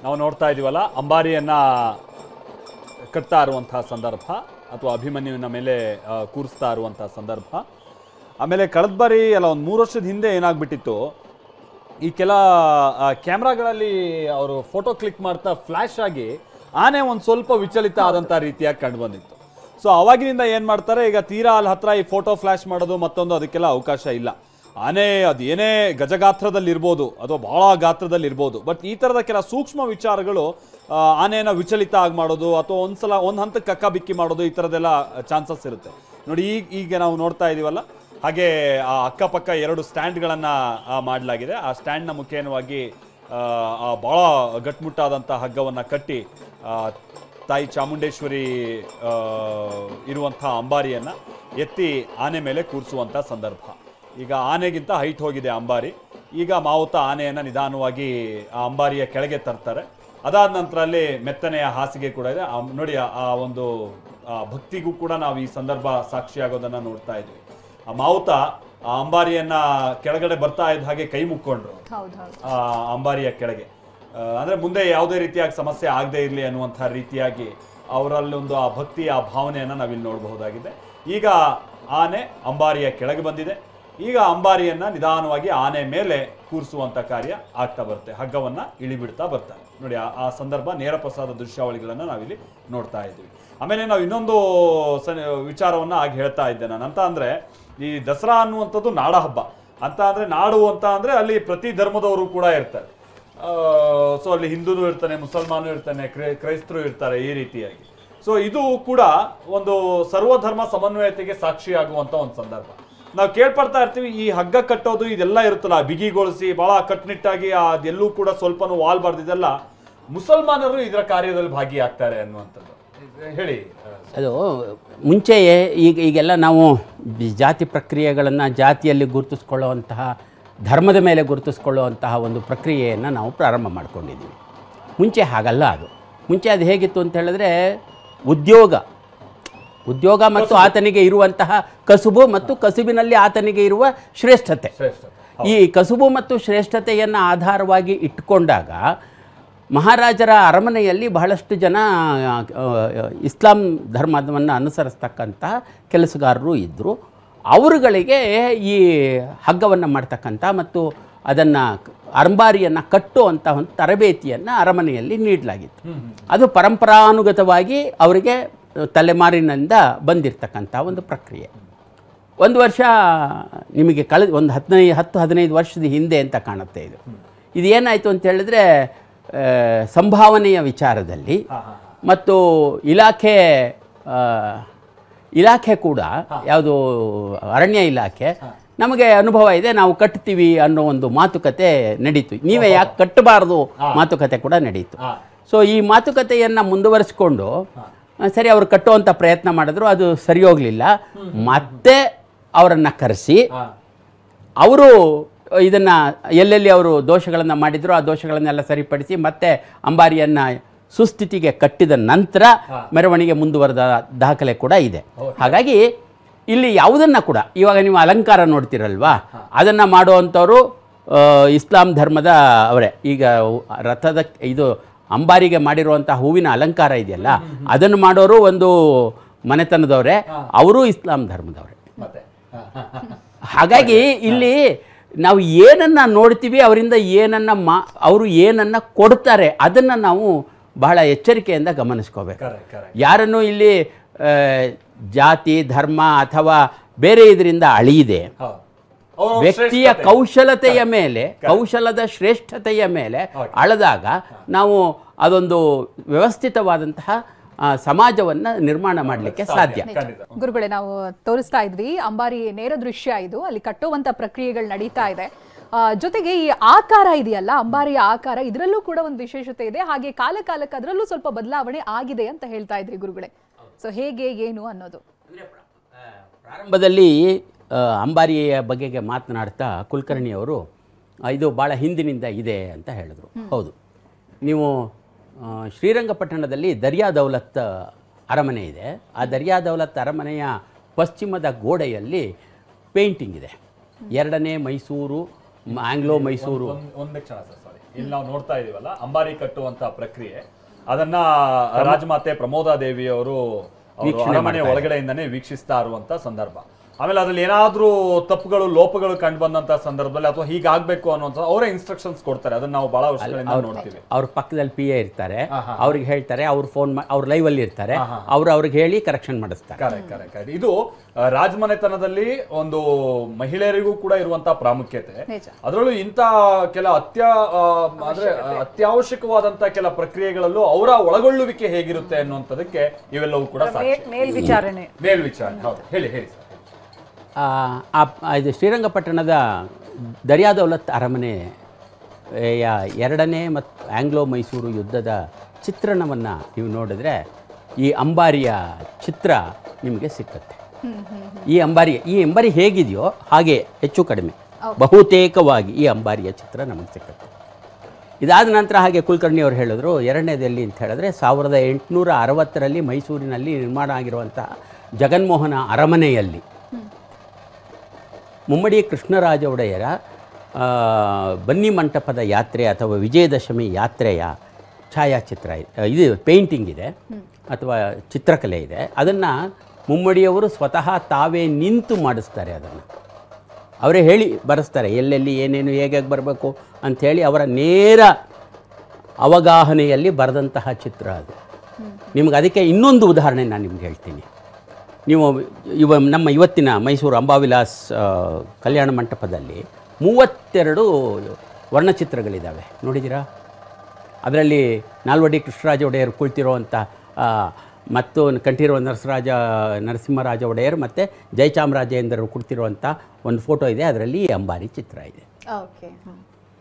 ನಾವು ನೋಡ್ತಾ ಇದೀವಲ್ಲ, ಅಂಬಾರಿಯನ್ನು ಕಟ್ತಾ ಇರುವಂತಹ ಸಂದರ್ಭ ಅಥವಾ ಅಭಿಮನ್ಯುವಿನ ಮೇಲೆ ಕೂರಿಸ್ತಾ ಇರುವಂತಹ ಸಂದರ್ಭ. ಆಮೇಲೆ ಕಳೆದ ಬಾರಿ ಅಲ್ಲ, ಒಂದು 3 ವರ್ಷದ ಹಿಂದೆ ಏನಾಗ್ಬಿಟ್ಟಿತ್ತು, ಈ ಕೆಲ ಕ್ಯಾಮ್ರಾಗಳಲ್ಲಿ ಅವರು ಫೋಟೋ ಕ್ಲಿಕ್ ಮಾಡ್ತಾ ಫ್ಲ್ಯಾಶ್ ಆಗಿ ಆನೆ ಒಂದು ಸ್ವಲ್ಪ ವಿಚಲಿತ ಆದಂಥ ರೀತಿಯಾಗಿ ಕಂಡು ಬಂದಿತ್ತು. ಸೊ ಅವಾಗಿನಿಂದ ಏನು ಮಾಡ್ತಾರೆ, ಈಗ ತೀರಾ ಅಲ್ಲಿ ಹತ್ರ ಈ ಫೋಟೋ ಫ್ಲ್ಯಾಶ್ ಮಾಡೋದು ಮತ್ತೊಂದು ಅದಕ್ಕೆಲ್ಲ ಅವಕಾಶ ಇಲ್ಲ. ಆನೆ ಅದು ಏನೇ ಗಜಗಾತ್ರದಲ್ಲಿ ಇರ್ಬೋದು ಅಥವಾ ಬಹಳ ಗಾತ್ರದಲ್ಲಿ ಇರ್ಬೋದು, ಬಟ್ ಈ ಥರದ ಕೆಲ ಸೂಕ್ಷ್ಮ ವಿಚಾರಗಳು ಆನೆಯನ್ನು ವಿಚಲಿತ ಆಗಿ ಮಾಡೋದು ಅಥವಾ ಒಂದು ಹಂತಕ್ಕೆ ಕಕ್ಕ ಬಿಕ್ಕಿ ಮಾಡೋದು, ಈ ಥರದ್ದೆಲ್ಲ ಚಾನ್ಸಸ್ ಇರುತ್ತೆ ನೋಡಿ. ಈಗ ನಾವು ನೋಡ್ತಾ ಇದೀವಲ್ಲ, ಹಾಗೆ ಆ ಅಕ್ಕಪಕ್ಕ 2 ಸ್ಟ್ಯಾಂಡ್ಗಳನ್ನು ಮಾಡಲಾಗಿದೆ. ಆ ಸ್ಟ್ಯಾಂಡ್ನ ಮುಖೇನವಾಗಿ ಭಾಳ ಗಟ್ಮುಟ್ಟಾದಂಥ ಹಗ್ಗವನ್ನು ಕಟ್ಟಿ ತಾಯಿ ಚಾಮುಂಡೇಶ್ವರಿ ಇರುವಂಥ ಅಂಬಾರಿಯನ್ನು ಎತ್ತಿ ಆನೆ ಮೇಲೆ ಕೂರಿಸುವಂಥ ಸಂದರ್ಭ. ಈಗ ಆನೆಗಿಂತ ಹೈಟ್ ಹೋಗಿದೆ ಅಂಬಾರಿ. ಈಗ ಮಾವುತ ಆನೆಯನ್ನು ನಿಧಾನವಾಗಿ ಆ ಅಂಬಾರಿಯ ಕೆಳಗೆ ತರ್ತಾರೆ. ಅದಾದ ನಂತರ ಅಲ್ಲಿ ಮೆತ್ತನೆಯ ಹಾಸಿಗೆ ಕೂಡ ಇದೆ ನೋಡಿ. ಆ ಒಂದು ಭಕ್ತಿಗೂ ಕೂಡ ನಾವು ಈ ಸಂದರ್ಭ ಸಾಕ್ಷಿಯಾಗೋದನ್ನು ನೋಡ್ತಾ ಇದ್ವಿ. ಆ ಮಾವುತ ಆ ಅಂಬಾರಿಯನ್ನ ಕೆಳಗಡೆ ಬರ್ತಾ ಇದ್ದ ಹಾಗೆ ಕೈ ಮುಕ್ಕೊಂಡ್ರು ಆ ಅಂಬಾರಿಯ ಕೆಳಗೆ. ಅಂದ್ರೆ ಮುಂದೆ ಯಾವುದೇ ರೀತಿಯಾಗಿ ಸಮಸ್ಯೆ ಆಗದೆ ಇರಲಿ ಅನ್ನುವಂಥ ರೀತಿಯಾಗಿ ಅವರಲ್ಲೊಂದು ಆ ಭಕ್ತಿ, ಆ ಭಾವನೆಯನ್ನು ನಾವಿಲ್ಲಿ ನೋಡಬಹುದಾಗಿದೆ. ಈಗ ಆನೆ ಅಂಬಾರಿಯ ಕೆಳಗೆ ಬಂದಿದೆ. ಈಗ ಅಂಬಾರಿಯನ್ನ ನಿಧಾನವಾಗಿ ಆನೆ ಮೇಲೆ ಕೂರಿಸುವಂಥ ಕಾರ್ಯ ಆಗ್ತಾ ಬರುತ್ತೆ. ಹಗ್ಗವನ್ನು ಇಳಿಬಿಡ್ತಾ ಬರ್ತಾರೆ ನೋಡಿ. ಆ ಸಂದರ್ಭ ನೇರ ಪ್ರಸಾದ ದೃಶ್ಯಾವಳಿಗಳನ್ನು ನಾವಿಲ್ಲಿ ನೋಡ್ತಾ ಇದ್ದೀವಿ. ಆಮೇಲೆ ನಾವು ಇನ್ನೊಂದು ವಿಚಾರವನ್ನು ಆಗಿ ಹೇಳ್ತಾ ಇದ್ದೆ ನಾನು. ಅಂತ ಅಂದರೆ ಈ ದಸರಾ ಅನ್ನುವಂಥದ್ದು ನಾಡ ಹಬ್ಬ ಅಂತ ಅಂದರೆ, ನಾಡು ಅಂತ ಅಂದರೆ ಅಲ್ಲಿ ಪ್ರತಿ ಧರ್ಮದವರು ಕೂಡ ಇರ್ತಾರೆ. ಸೊ ಅಲ್ಲಿ ಹಿಂದೂನು ಇರ್ತಾನೆ, ಮುಸಲ್ಮಾನು ಇರ್ತಾನೆ, ಕ್ರೈಸ್ತರು ಇರ್ತಾರೆ, ಈ ರೀತಿಯಾಗಿ. ಸೊ ಇದು ಕೂಡ ಒಂದು ಸರ್ವಧರ್ಮ ಸಮನ್ವಯತೆಗೆ ಸಾಕ್ಷಿಯಾಗುವಂಥ ಒಂದು ಸಂದರ್ಭ. ನಾವು ಕೇಳ್ಪಡ್ತಾ ಇರ್ತೀವಿ, ಈ ಹಗ್ಗ ಕಟ್ಟೋದು ಇದೆಲ್ಲ ಇರುತ್ತಲ್ಲ, ಬಿಗಿಗೊಳಿಸಿ ಭಾಳ ಕಟ್ಟುನಿಟ್ಟಾಗಿ ಅದೆಲ್ಲೂ ಕೂಡ ಸ್ವಲ್ಪನೂ ವಾಲ್ ಬಾರ್ದಿದೆಲ್ಲ ಮುಸಲ್ಮಾನರು ಇದರ ಕಾರ್ಯದಲ್ಲಿ ಭಾಗಿಯಾಗ್ತಾರೆ ಅನ್ನುವಂಥದ್ದು ಹೇಳಿ. ಅದು ಮುಂಚೆ ಈಗೆಲ್ಲ ನಾವು ಜಾತಿ ಪ್ರಕ್ರಿಯೆಗಳನ್ನು ಜಾತಿಯಲ್ಲಿ ಗುರುತಿಸ್ಕೊಳ್ಳುವಂತಹ, ಧರ್ಮದ ಮೇಲೆ ಗುರುತಿಸ್ಕೊಳ್ಳುವಂತಹ ಒಂದು ಪ್ರಕ್ರಿಯೆಯನ್ನು ನಾವು ಪ್ರಾರಂಭ ಮಾಡ್ಕೊಂಡಿದ್ದೀವಿ. ಮುಂಚೆ ಹಾಗಲ್ಲ. ಮುಂಚೆ ಅದು ಹೇಗಿತ್ತು ಅಂತ ಹೇಳಿದ್ರೆ, ಉದ್ಯೋಗ ಮತ್ತು ಆತನಿಗೆ ಇರುವಂತಹ ಕಸುಬು ಮತ್ತು ಕಸುಬಿನಲ್ಲಿ ಆತನಿಗೆ ಇರುವ ಶ್ರೇಷ್ಠತೆ, ಈ ಕಸುಬು ಮತ್ತು ಶ್ರೇಷ್ಠತೆಯನ್ನು ಆಧಾರವಾಗಿ ಇಟ್ಟುಕೊಂಡಾಗ ಮಹಾರಾಜರ ಅರಮನೆಯಲ್ಲಿ ಬಹಳಷ್ಟು ಜನ ಇಸ್ಲಾಂ ಧರ್ಮವನ್ನು ಅನುಸರಿಸ್ತಕ್ಕಂತಹ ಕೆಲಸಗಾರರು ಇದ್ದರು. ಅವರುಗಳಿಗೆ ಈ ಹಗ್ಗವನ್ನು ಮಾಡ್ತಕ್ಕಂಥ ಮತ್ತು ಅದನ್ನು ಅಂಬಾರಿಯನ್ನು ಕಟ್ಟುವಂಥ ಒಂದು ತರಬೇತಿಯನ್ನು ಅರಮನೆಯಲ್ಲಿ ನೀಡಲಾಗಿತ್ತು. ಅದು ಪರಂಪರಾನುಗತವಾಗಿ ಅವರಿಗೆ ತಲೆಮಾರಿನಿಂದ ಬಂದಿರತಕ್ಕಂಥ ಒಂದು ಪ್ರಕ್ರಿಯೆ. ಒಂದು ವರ್ಷ ನಿಮಗೆ ಒಂದು 10-15 ವರ್ಷದ ಹಿಂದೆ ಅಂತ ಕಾಣುತ್ತೆ. ಇದು ಏನಾಯಿತು ಅಂತ ಹೇಳಿದ್ರೆ, ಸಂಭಾವನೆಯ ವಿಚಾರದಲ್ಲಿ ಮತ್ತು ಇಲಾಖೆ ಕೂಡ, ಯಾವುದು ಅರಣ್ಯ ಇಲಾಖೆ, ನಮಗೆ ಅನುಭವ ಇದೆ, ನಾವು ಕಟ್ತೀವಿ ಅನ್ನೋ ಒಂದು ಮಾತುಕತೆ ನಡೀತು. ನೀವೇ ಯಾಕೆ ಕಟ್ಟಬಾರ್ದು ಮಾತುಕತೆ ಕೂಡ ನಡೀತು. ಸೊ ಈ ಮಾತುಕತೆಯನ್ನು ಮುಂದುವರಿಸ್ಕೊಂಡು ಸರಿ ಅವರು ಕಟ್ಟುವಂಥ ಪ್ರಯತ್ನ ಮಾಡಿದ್ರು. ಅದು ಸರಿ ಹೋಗಲಿಲ್ಲ. ಮತ್ತೆ ಅವರನ್ನು ಕರೆಸಿ ಅವರು ಇದನ್ನು ಎಲ್ಲೆಲ್ಲಿ ಅವರು ದೋಷಗಳನ್ನು ಮಾಡಿದ್ರು ಆ ದೋಷಗಳನ್ನೆಲ್ಲ ಸರಿಪಡಿಸಿ ಮತ್ತೆ ಅಂಬಾರಿಯನ್ನು ಸುಸ್ಥಿತಿಗೆ ಕಟ್ಟಿದ ನಂತರ ಮೆರವಣಿಗೆ ಮುಂದುವರೆದ ದಾಖಲೆ ಕೂಡ ಇದೆ. ಹಾಗಾಗಿ ಇಲ್ಲಿ ಯಾವುದನ್ನು ಕೂಡ, ಇವಾಗ ನೀವು ಅಲಂಕಾರ ನೋಡ್ತಿರಲ್ವಾ, ಅದನ್ನು ಮಾಡುವಂಥವರು ಇಸ್ಲಾಂ ಧರ್ಮದ ಅವರೇ. ಈಗ ರಥದ ಇದು ಅಂಬಾರಿಗೆ ಮಾಡಿರುವಂಥ ಹೂವಿನ ಅಲಂಕಾರ ಇದೆಯಲ್ಲ, ಅದನ್ನು ಮಾಡೋರು ಒಂದು ಮನೆತನದವರೇ, ಅವರು ಇಸ್ಲಾಂ ಧರ್ಮದವರೇ. ಹಾಗಾಗಿ ಇಲ್ಲಿ ನಾವು ಏನನ್ನು ನೋಡ್ತೀವಿ, ಅವರಿಂದ ಅವರು ಏನನ್ನು ಕೊಡ್ತಾರೆ ಅದನ್ನು ನಾವು ಬಹಳ ಎಚ್ಚರಿಕೆಯಿಂದ ಗಮನಿಸ್ಕೋಬೇಕು. ಯಾರನ್ನು ಇಲ್ಲಿ ಜಾತಿ, ಧರ್ಮ ಅಥವಾ ಬೇರೆ ಇದರಿಂದ ಅಳಿಯದೆ ವ್ಯಕ್ತಿಯ ಕೌಶಲತೆಯ ಮೇಲೆ, ಕೌಶಲದ ಶ್ರೇಷ್ಠತೆಯ ಮೇಲೆ ಅಳೆದಾಗ ನಾವು ಅದೊಂದು ವ್ಯವಸ್ಥಿತವಾದಂತಹ ಸಮಾಜವನ್ನು ನಿರ್ಮಾಣ ಮಾಡಲಿಕ್ಕೆ ಸಾಧ್ಯ. ಗುರುಗಳೇ, ನಾವು ತೋರಿಸ್ತಾ ಇದ್ವಿ ಅಂಬಾರಿ ನೇರ ದೃಶ್ಯ ಇದು. ಅಲ್ಲಿ ಕಟ್ಟುವಂತ ಪ್ರಕ್ರಿಯೆಗಳು ನಡೀತಾ ಇದೆ. ಜೊತೆಗೆ ಈ ಆಕಾರ ಇದೆಯಲ್ಲ, ಅಂಬಾರಿಯ ಆಕಾರ, ಇದರಲ್ಲೂ ಕೂಡ ಒಂದು ವಿಶೇಷತೆ ಇದೆ. ಹಾಗೆ ಕಾಲಕ್ಕೆ ಅದರಲ್ಲೂ ಸ್ವಲ್ಪ ಬದಲಾವಣೆ ಆಗಿದೆ ಅಂತ ಹೇಳ್ತಾ ಇದ್ರಿ ಗುರುಗಳೇ. ಸೊ ಹೇಗೆ, ಏನು ಅನ್ನೋದು ಪ್ರಾರಂಭದಲ್ಲಿ ಅಂಬಾರಿಯ ಬಗೆಗೆ ಮಾತನಾಡ್ತಾ ಕುಲಕರ್ಣಿಯವರು ಇದು ಭಾಳ ಹಿಂದಿನಿಂದ ಇದೆ ಅಂತ ಹೇಳಿದ್ರು. ಹೌದು, ನೀವು ಶ್ರೀರಂಗಪಟ್ಟಣದಲ್ಲಿ ದರ್ಯಾ ದೌಲತ್ ಅರಮನೆ ಇದೆ. ಆ ದರ್ಯಾ ದೌಲತ್ ಅರಮನೆಯ ಪಶ್ಚಿಮದ ಗೋಡೆಯಲ್ಲಿ ಪೇಂಟಿಂಗ್ ಇದೆ. 2ನೇ ಮೈಸೂರು, ಆಂಗ್ಲೋ ಮೈಸೂರು. ಇಲ್ಲಿ ನಾವು ನೋಡ್ತಾ ಇದೀವಲ್ಲ ಅಂಬಾರಿ ಕಟ್ಟುವಂತ ಪ್ರಕ್ರಿಯೆ, ಅದನ್ನ ರಾಜಮಾತೆ ಪ್ರಮೋದಾದೇವಿ ಅವರು ಅರಮನೆ ಒಳಗಡೆಯಿಂದನೇ ವೀಕ್ಷಿಸ್ತಾ ಇರುವಂತ ಸಂದರ್ಭ. ಆಮೇಲೆ ಅದ್ರಲ್ಲಿ ಏನಾದ್ರೂ ತಪ್ಪುಗಳು ಲೋಪಗಳು ಕಂಡು ಬಂದಂತ ಸಂದರ್ಭದಲ್ಲಿ ಅಥವಾ ಹೀಗಾಗ್ಬೇಕು ಅನ್ನುವಂಥ ಅವರೇ ಇನ್ಸ್ಟ್ರಕ್ಷನ್ಸ್ ಕೊಡ್ತಾರೆ. ಅದನ್ನ ನಾವು ಬಹಳ ವರ್ಷಗಳಿಂದ ನೋಡ್ತೀವಿ. ಅವ್ರ ಪಕ್ಕದಲ್ಲಿ PA ಇರ್ತಾರೆ, ಅವ್ರಿಗೆ ಹೇಳ್ತಾರೆ, ಅವ್ರು ಫೋನ್ ಅವ್ರು ಲೈವ್ ಅಲ್ಲಿ ಇರ್ತಾರೆ, ಅವ್ರಿಗೆ ಹೇಳಿ ಕರೆಕ್ಷನ್ ಮಾಡಿಸ್ತಾರೆ. ಕರೆಕ್ಟ್. ಇದು ರಾಜಮನೆತನದಲ್ಲಿ ಒಂದು ಮಹಿಳೆಯರಿಗೂ ಕೂಡ ಇರುವಂತಹ ಪ್ರಾಮುಖ್ಯತೆ. ಅದರಲ್ಲೂ ಇಂಥ ಕೆಲ ಅತ್ಯವಶ್ಯಕವಾದಂತ ಕೆಲ ಪ್ರಕ್ರಿಯೆಗಳಲ್ಲೂ ಅವರ ಒಳಗೊಳ್ಳುವಿಕೆ ಹೇಗಿರುತ್ತೆ ಅನ್ನುವಂಥದಕ್ಕೆ ಇವೆಲ್ಲವೂ ಕೂಡ ಮೇಲ್ವಿಚಾರಣೆ. ಹೌದು, ಹೇಳಿ ಸರ್. ಇದು ಶ್ರೀರಂಗಪಟ್ಟಣದ ದರ್ಯಾದೌಲತ್ ಅರಮನೆಯ 2ನೇ ಮತ್ತು ಆಂಗ್ಲೋ ಮೈಸೂರು ಯುದ್ಧದ ಚಿತ್ರಣವನ್ನು ನೀವು ನೋಡಿದ್ರೆ ಈ ಅಂಬಾರಿಯ ಚಿತ್ರ ನಿಮಗೆ ಸಿಕ್ಕತ್ತೆ. ಈ ಅಂಬಾರಿ ಹೇಗಿದೆಯೋ ಹಾಗೆ ಹೆಚ್ಚು ಕಡಿಮೆ ಬಹುತೇಕವಾಗಿ ಈ ಅಂಬಾರಿಯ ಚಿತ್ರ ನಮಗೆ ಸಿಕ್ಕತ್ತೆ. ಇದಾದ ನಂತರ ಹಾಗೆ ಕುಲಕರ್ಣಿ ಅವರು ಹೇಳಿದ್ರು, 2ನೇದಲ್ಲಿ ಅಂತ ಹೇಳಿದ್ರೆ 1860ರಲ್ಲಿ ಮೈಸೂರಿನಲ್ಲಿ ನಿರ್ಮಾಣ ಆಗಿರುವಂತಹ ಜಗನ್ಮೋಹನ ಅರಮನೆಯಲ್ಲಿ ಮುಮ್ಮಡಿ ಕೃಷ್ಣರಾಜ ಒಡೆಯರ ಬನ್ನಿ ಮಂಟಪದ ಯಾತ್ರೆ ಅಥವಾ ವಿಜಯದಶಮಿ ಯಾತ್ರೆಯ ಛಾಯಾಚಿತ್ರ ಇದು ಪೇಂಟಿಂಗ್ ಇದೆ ಅಥವಾ ಚಿತ್ರಕಲೆ ಇದೆ. ಅದನ್ನು ಮುಮ್ಮಡಿಯವರು ಸ್ವತಃ ತಾವೇ ನಿಂತು ಮಾಡಿಸ್ತಾರೆ. ಅದನ್ನು ಅವರೇ ಹೇಳಿ ಬರೆಸ್ತಾರೆ, ಎಲ್ಲೆಲ್ಲಿ ಏನೇನು ಹೇಗೆ ಬರಬೇಕು ಅಂಥೇಳಿ ಅವರ ನೇರ ಅವಗಾಹನೆಯಲ್ಲಿ ಬರೆದಂತಹ ಚಿತ್ರ ಅದು. ನಿಮ್ಗೆ ಅದಕ್ಕೆ ಇನ್ನೊಂದು ಉದಾಹರಣೆ ನಾನು ನಿಮ್ಗೆ ಹೇಳ್ತೀನಿ. ನೀವು ನಮ್ಮ ಇವತ್ತಿನ ಮೈಸೂರು ಅಂಬಾವಿಲಾಸ್ ಕಲ್ಯಾಣ ಮಂಟಪದಲ್ಲಿ 32 ವರ್ಣಚಿತ್ರಗಳಿದ್ದಾವೆ, ನೋಡಿದ್ದೀರಾ? ಅದರಲ್ಲಿ ನಾಲ್ವಡಿ ಕೃಷ್ಣರಾಜ ಒಡೆಯರು ಕುಳಿತಿರುವಂಥ ಮತ್ತು ಕಂಠೀರವ ನರಸಿಂಹರಾಜ ಒಡೆಯರ್ ಮತ್ತು ಜಯಚಾಮರಾಜೇಂದ್ರರು ಕುಳಿತಿರುವಂಥ ಒಂದು ಫೋಟೋ ಇದೆ. ಅದರಲ್ಲಿ ಈ ಅಂಬಾರಿ ಚಿತ್ರ ಇದೆ.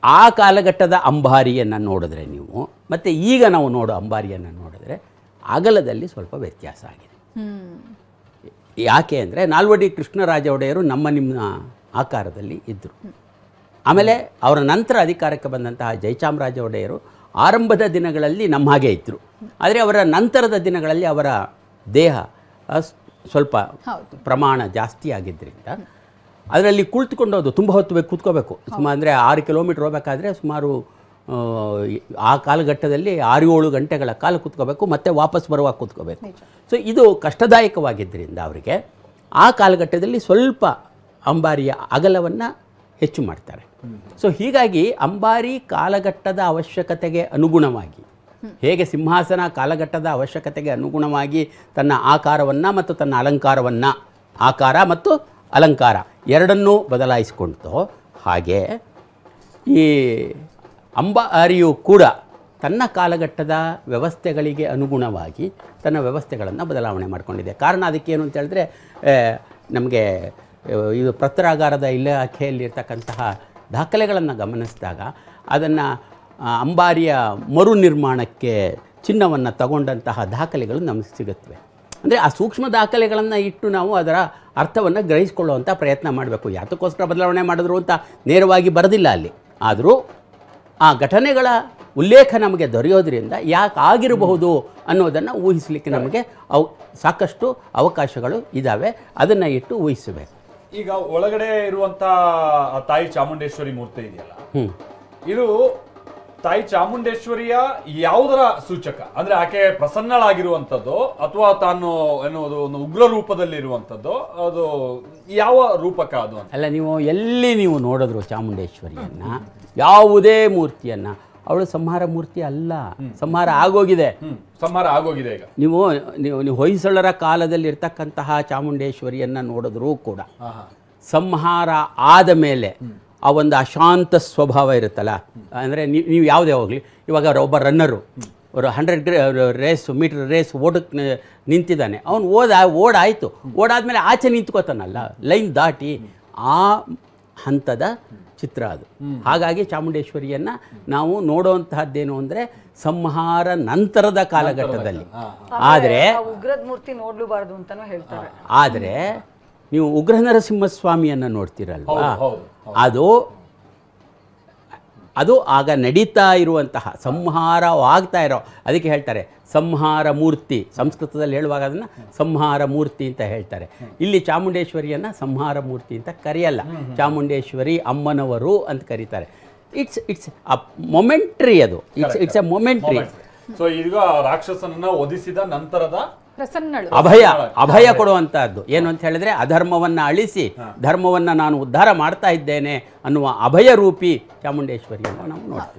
ಆ ಕಾಲಘಟ್ಟದ ಅಂಬಾರಿಯನ್ನು ನೋಡಿದ್ರೆ ನೀವು ಮತ್ತು ಈಗ ನಾವು ನೋಡೋ ಅಂಬಾರಿಯನ್ನು ನೋಡಿದ್ರೆ ಅಗಲದಲ್ಲಿ ಸ್ವಲ್ಪ ವ್ಯತ್ಯಾಸ ಆಗಿದೆ. ಯಾಕೆ ಅಂದರೆ ನಾಲ್ವಡಿ ಕೃಷ್ಣರಾಜ ಒಡೆಯರು ನಿಮ್ಮ ಆಕಾರದಲ್ಲಿ ಇದ್ದರು. ಆಮೇಲೆ ಅವರ ನಂತರ ಅಧಿಕಾರಕ್ಕೆ ಬಂದಂತಹ ಜಯಚಾಮರಾಜ ಒಡೆಯರು ಆರಂಭದ ದಿನಗಳಲ್ಲಿ ನಮ್ಮ ಹಾಗೆ ಇದ್ದರು. ಆದರೆ ಅವರ ನಂತರದ ದಿನಗಳಲ್ಲಿ ಅವರ ದೇಹ ಸ್ವಲ್ಪ ಪ್ರಮಾಣ ಜಾಸ್ತಿ ಆಗಿದ್ದರಿಂದ ಅದರಲ್ಲಿ ಕುಳಿತುಕೊಂಡೋದು ತುಂಬ ಹೊತ್ತು ಕೂತ್ಕೋಬೇಕು. ಸುಮಾರು ಅಂದರೆ 6 ಕಿಲೋಮೀಟ್ರ್ ಹೋಗಬೇಕಾದ್ರೆ ಸುಮಾರು ಆ ಕಾಲಘಟ್ಟದಲ್ಲಿ 6-7 ಗಂಟೆಗಳ ಕಾಲ ಕೂತ್ಕೋಬೇಕು, ಮತ್ತೆ ವಾಪಸ್ ಬರುವಾಗ ಕೂತ್ಕೋಬೇಕು. ಸೊ ಇದು ಕಷ್ಟದಾಯಕವಾಗಿದ್ದರಿಂದ ಅವರಿಗೆ ಆ ಕಾಲಘಟ್ಟದಲ್ಲಿ ಸ್ವಲ್ಪ ಅಂಬಾರಿಯ ಅಗಲವನ್ನು ಹೆಚ್ಚು ಮಾಡ್ತಾರೆ. ಸೊ ಹೀಗಾಗಿ ಅಂಬಾರಿ ಕಾಲಘಟ್ಟದ ಅವಶ್ಯಕತೆಗೆ ಅನುಗುಣವಾಗಿ, ಹೇಗೆ ಸಿಂಹಾಸನ ಕಾಲಘಟ್ಟದ ಅವಶ್ಯಕತೆಗೆ ಅನುಗುಣವಾಗಿ ತನ್ನ ಆಕಾರವನ್ನು ಮತ್ತು ತನ್ನ ಅಲಂಕಾರವನ್ನು, ಆಕಾರ ಮತ್ತು ಅಲಂಕಾರ ಎರಡನ್ನೂ ಬದಲಾಯಿಸಿಕೊಂಡು, ಹಾಗೆ ಈ ಅಂಬಾರಿಯು ಕೂಡ ತನ್ನ ಕಾಲಘಟ್ಟದ ವ್ಯವಸ್ಥೆಗಳಿಗೆ ಅನುಗುಣವಾಗಿ ತನ್ನ ವ್ಯವಸ್ಥೆಗಳನ್ನು ಬದಲಾವಣೆ ಮಾಡಿಕೊಂಡಿದೆ. ಕಾರಣ ಅದಕ್ಕೇನು ಅಂತ ಹೇಳಿದ್ರೆ, ನಮಗೆ ಇದು ಪತ್ರಾಗಾರದ ಇಲಾಖೆಯಲ್ಲಿರ್ತಕ್ಕಂತಹ ದಾಖಲೆಗಳನ್ನು ಗಮನಿಸಿದಾಗ ಅದನ್ನು ಅಂಬಾರಿಯ ಮರು ನಿರ್ಮಾಣಕ್ಕೆ ಚಿನ್ನವನ್ನು ತಗೊಂಡಂತಹ ದಾಖಲೆಗಳು ನಮಗೆ ಸಿಗುತ್ತವೆ. ಅಂದರೆ ಆ ಸೂಕ್ಷ್ಮ ದಾಖಲೆಗಳನ್ನು ಇಟ್ಟು ನಾವು ಅದರ ಅರ್ಥವನ್ನು ಗ್ರಹಿಸಿಕೊಳ್ಳುವಂಥ ಪ್ರಯತ್ನ ಮಾಡಬೇಕು. ಯಾತಕ್ಕೋಸ್ಕರ ಬದಲಾವಣೆ ಮಾಡಿದ್ರು ಅಂತ ನೇರವಾಗಿ ಬರೋದಿಲ್ಲ ಅಲ್ಲಿ, ಆದರೂ ಆ ಘಟನೆಗಳ ಉಲ್ಲೇಖ ನಮಗೆ ದೊರೆಯೋದ್ರಿಂದ ಯಾಕೆ ಆಗಿರಬಹುದು ಅನ್ನೋದನ್ನು ಊಹಿಸಲಿಕ್ಕೆ ನಮಗೆ ಸಾಕಷ್ಟು ಅವಕಾಶಗಳು ಇದ್ದಾವೆ. ಅದನ್ನು ಇಟ್ಟು ಊಹಿಸಬೇಕು. ಈಗ ಒಳಗಡೆ ಇರುವಂಥ ತಾಯಿ ಚಾಮುಂಡೇಶ್ವರಿ ಮೂರ್ತಿ ಇದೆಯಲ್ಲ, ಇದು ತಾಯಿ ಚಾಮುಂಡೇಶ್ವರಿಯ ಯಾವುದರ ಸೂಚಕ? ಅಂದ್ರೆ ಆಕೆ ಪ್ರಸನ್ನಳಾಗಿರುವಂಥದ್ದು ಅಥವಾ ತಾನು ಎನ್ನುವುದು ಒಂದು ಉಗ್ರ ರೂಪದಲ್ಲಿ ಇರುವಂಥದ್ದು, ಅದು ಯಾವ ರೂಪಕ ಅದು ಅಂತ? ಅಲ್ಲ, ನೀವು ನೋಡಿದ್ರು ಚಾಮುಂಡೇಶ್ವರಿಯನ್ನ, ಯಾವುದೇ ಮೂರ್ತಿಯನ್ನ, ಅವಳು ಸಂಹಾರ ಮೂರ್ತಿ ಅಲ್ಲ, ಸಂಹಾರ ಆಗೋಗಿದೆ. ಈಗ ನೀವು ಹೊಯ್ಸಳರ ಕಾಲದಲ್ಲಿ ಇರ್ತಕ್ಕಂತಹ ಚಾಮುಂಡೇಶ್ವರಿಯನ್ನ ನೋಡಿದ್ರೂ ಕೂಡ ಸಂಹಾರ ಆದ ಮೇಲೆ ಆ ಒಂದು ಅಶಾಂತ ಸ್ವಭಾವ ಇರುತ್ತಲ್ಲ. ಅಂದರೆ ನೀವು ಯಾವುದೇ ಹೋಗಲಿ, ಇವಾಗ ಒಬ್ಬ ರನ್ನರು ஒரு 100 ಮೀಟರ್ ರೇಸ್ ಓಡಕ್ಕೆ ನಿಂತಿದ್ದಾನೆ, ಅವನು ಓಡಾಯಿತು, ಓಡಾದ್ಮೇಲೆ ಆಚೆ ನಿಂತ್ಕೋತಾನಲ್ಲ, ಲೈನ್ ದಾಟಿ, ಆ ಹಂತದ ಚಿತ್ರ ಅದು. ಹಾಗಾಗಿ ಚಾಮುಂಡೇಶ್ವರಿಯನ್ನು ನಾವು ನೋಡುವಂತಹದ್ದೇನು ಅಂದರೆ ಸಂಹಾರ ನಂತರದ ಕಾಲಘಟ್ಟದಲ್ಲಿ. ಆದರೆ ಉಗ್ರದ ಮೂರ್ತಿ ನೋಡಲೂಬಾರದು ಅಂತಾನೂ ಹೇಳ್ತಾರೆ. ಆದರೆ ನೀವು ಉಗ್ರ ನರಸಿಂಹಸ್ವಾಮಿಯನ್ನು ನೋಡ್ತೀರಲ್ವಾ, ಅದು ಆಗ ನಡೀತಾ ಇರುವಂತಹ ಸಂಹಾರವಾಗ್ತಾ ಇರೋ, ಅದಕ್ಕೆ ಹೇಳ್ತಾರೆ ಸಂಹಾರ ಮೂರ್ತಿ. ಸಂಸ್ಕೃತದಲ್ಲಿ ಹೇಳುವಾಗ ಅದನ್ನು ಸಂಹಾರ ಮೂರ್ತಿ ಅಂತ ಹೇಳ್ತಾರೆ. ಇಲ್ಲಿ ಚಾಮುಂಡೇಶ್ವರಿಯನ್ನು ಸಂಹಾರ ಮೂರ್ತಿ ಅಂತ ಕರೆಯಲ್ಲ, ಚಾಮುಂಡೇಶ್ವರಿ ಅಮ್ಮನವರು ಅಂತ ಕರೀತಾರೆ. ಇಟ್ಸ್ ಮೊಮೆಂಟ್ರಿ ಅದು ಇಟ್ಸ್ ಎ ಮೊಮೆಂಟ್ರಿ. ಸೊ ಈಗ ರಾಕ್ಷಸನನ್ನ ಒದಿಸಿದ ನಂತರದ ಪ್ರಸನ್ನಳು ಅಭಯ ಕೊಡುವಂತಹದ್ದು ಏನು ಅಂತ ಹೇಳಿದ್ರೆ ಅಧರ್ಮವನ್ನ ಅಳಿಸಿ ಧರ್ಮವನ್ನ ನಾನು ಉದ್ಧಾರ ಮಾಡ್ತಾ ಇದ್ದೇನೆ ಅನ್ನುವ ಅಭಯ ರೂಪಿ ಚಾಮುಂಡೇಶ್ವರಿಯನ್ನು ನಾವು ನೋಡ್ತೀವಿ.